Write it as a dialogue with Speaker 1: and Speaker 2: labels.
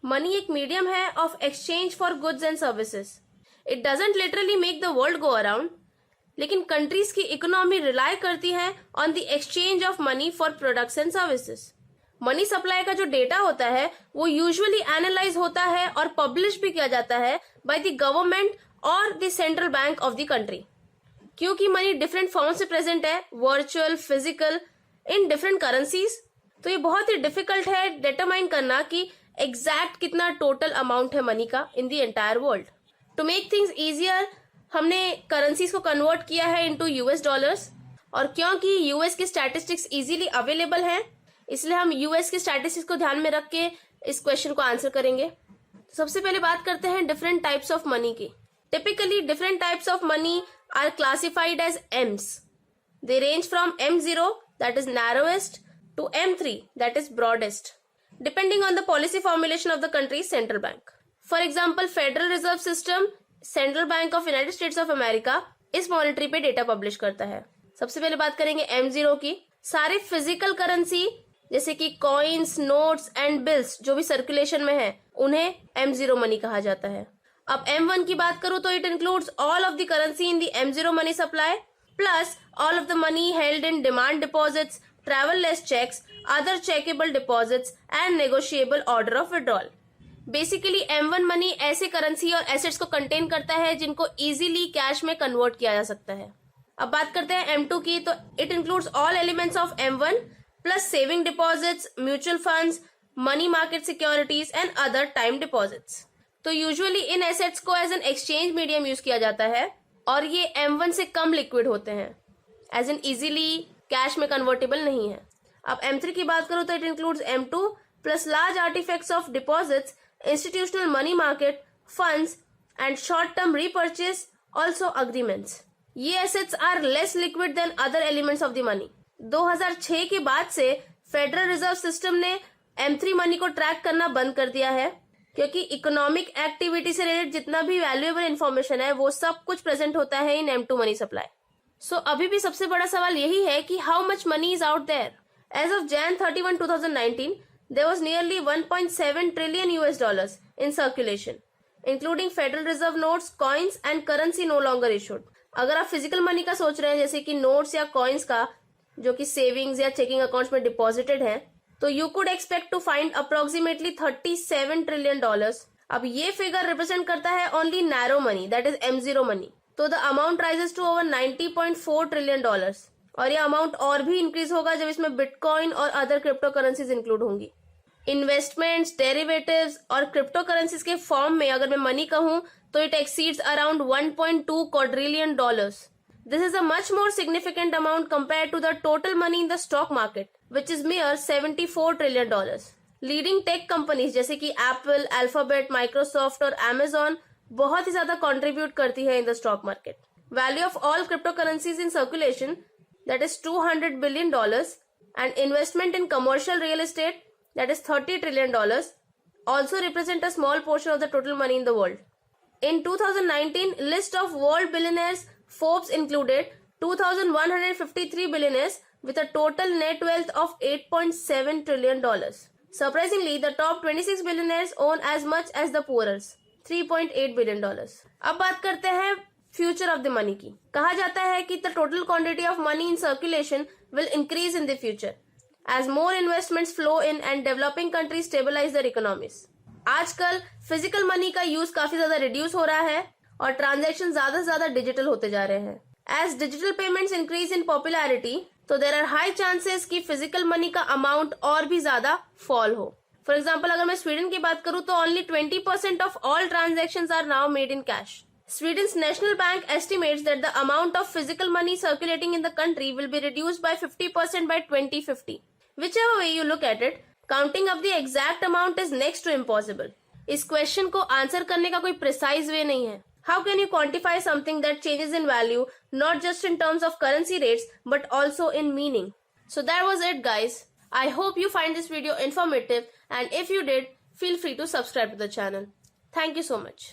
Speaker 1: Money एक medium है of exchange for goods and services. It doesn't literally make the world go around, लेकिन countries की economy rely करती है on the exchange of money for products and services. Money supply का जो data होता है वो यूजुअली एनालाइज होता है और पब्लिश भी किया जाता है बाय द गवर्नमेंट और the central bank of the country. क्योंकि मनी डिफरेंट फॉर्म से प्रेजेंट है, virtual, physical, in different currencies, तो ये बहुत ही डिफिकल्ट है डिटरमाइन करना कि एग्जैक्ट कितना टोटल अमाउंट है मनी का in the entire world. To make things easier हमने करेंसीज को कन्वर्ट किया है इनटू यूएस डॉलर्स, और क्योंकि यूएस की स्टैटिस्टिक्स इजीली अवेलेबल हैं, इसलिए हम यूएस की स्टैटिस्टिक्स को ध्यान में रख के इस क्वेश्चन को आंसर करेंगे। सबसे पहले बात करते हैं डिफरेंट टाइप्स ऑफ मनी की। Typically different types of money are classified as Ms. They range from M0 that is narrowest to M3 that is broadest, depending on the policy formulation of the country's central bank. For example, Federal Reserve System, Central Bank of United States of America इस monetary पे data publish करता है। सबसे पहले बात करेंगे M0 की। सारे फिजिकल करेंसी जैसे कि कॉइन्स, नोट्स एंड बिल्स जो भी सर्कुलेशन में है उन्हें M0 मनी कहा जाता है। अब M1 की बात करूं तो it includes all of the currency in the M0 money supply plus all of the money held in demand deposits, travel-less checks, other checkable deposits and negotiable order of withdrawal. Basically M1 money ऐसे currency और assets को contain करता है जिनको easily cash में convert किया जा सकता है। अब बात करते हैं M2 की, तो it includes all elements of M1 plus saving deposits, mutual funds, money market securities and other time deposits. तो यूजुअली इन एसेट्स को as an exchange medium use किया जाता है और ये M1 से कम लिक्विड होते हैं, एज एन इजीली कैश में कन्वर्टेबल नहीं है। अब M3 की बात करूं तो it includes M2 plus large artifacts of deposits, institutional money market, funds and short term repurchase, also agreements. ये assets are less liquid than other elements of the money. 2006 के बाद से फेडरल रिजर्व सिस्टम ने M3 money को track करना बंद कर दिया है, क्योंकि इकोनॉमिक एक्टिविटी से रिलेटेड जितना भी वैल्यूएबल इन्फॉर्मेशन है वो सब कुछ प्रेजेंट होता है इन M2 मनी सप्लाई। सो अभी भी सबसे बड़ा सवाल यही है कि how much money is out there. As of Jan 31, 2019, there was nearly 1.7 trillion US dollars in circulation, including Federal Reserve notes, coins and currency no longer issued. अगर आप फिजिकल मनी का सोच रहे हैं जैसे कि नोट्स या कॉइन्स का जो कि सेविंग्स या चेकिंग अकाउंट्स में डिपॉजिटेड है, तो you could expect to find approximately $37 trillion. अब ये फिगर रिप्रेजेंट करता है only narrow money, that is M0 money. तो the amount rises to over $90.4 trillion, और ये अमाउंट और भी इंक्रीज होगा जब इसमें बिटकॉइन और अदर क्रिप्टो करेंसीज इंक्लूड होंगी। इन्वेस्टमेंट्स, डेरिवेटिव्स और क्रिप्टो करेंसीज के फॉर्म में अगर मैं मनी कहूं तो it exceeds around $1.2 quadrillion. This is a much more significant amount compared to the total money in the stock market, which is mere $74 trillion. Leading tech companies जैसे कि Apple, Alphabet, Microsoft और Amazon बहुत ही ज्यादा contribute करती है in the stock market. Value of all cryptocurrencies in circulation, that is $200 billion, and investment in commercial real estate, that is $30 trillion, also represent a small portion of the total money in the world. In 2019 list of world billionaires, Forbes included 2,153 billionaires with a total net wealth of $8.7 trillion. Surprisingly, the top 26 billionaires own as much as the poorest, $3.8 billion. अब बात करते हैं future of the money की। कहा जाता है कि the total quantity of money in circulation will increase in the future as more investments flow in and developing countries stabilise their economies. आजकल फिजिकल मनी का यूज काफी ज्यादा रिड्यूस हो रहा है और ट्रांजैक्शन ज्यादा से ज्यादा डिजिटल होते जा रहे हैं। As digital payments increase in popularity, तो देयर आर हाई चांसेस कि फिजिकल मनी का अमाउंट और भी ज्यादा फॉल हो। फॉर एग्जाम्पल अगर मैं स्वीडन की बात करूं तो only 20% of all transactions are now made in cash. Sweden's national bank estimates that the amount of physical money circulating in the country will be reduced by 50% by 2050. Whichever way you look at it, counting up the exact amount is next to impossible. इस question को answer करने का कोई precise वे नहीं है। How can you quantify something that changes in value not just in terms of currency rates but also in meaning? So that was it, guys. I hope you find this video informative, and if you did, feel free to subscribe to the channel. Thank you so much.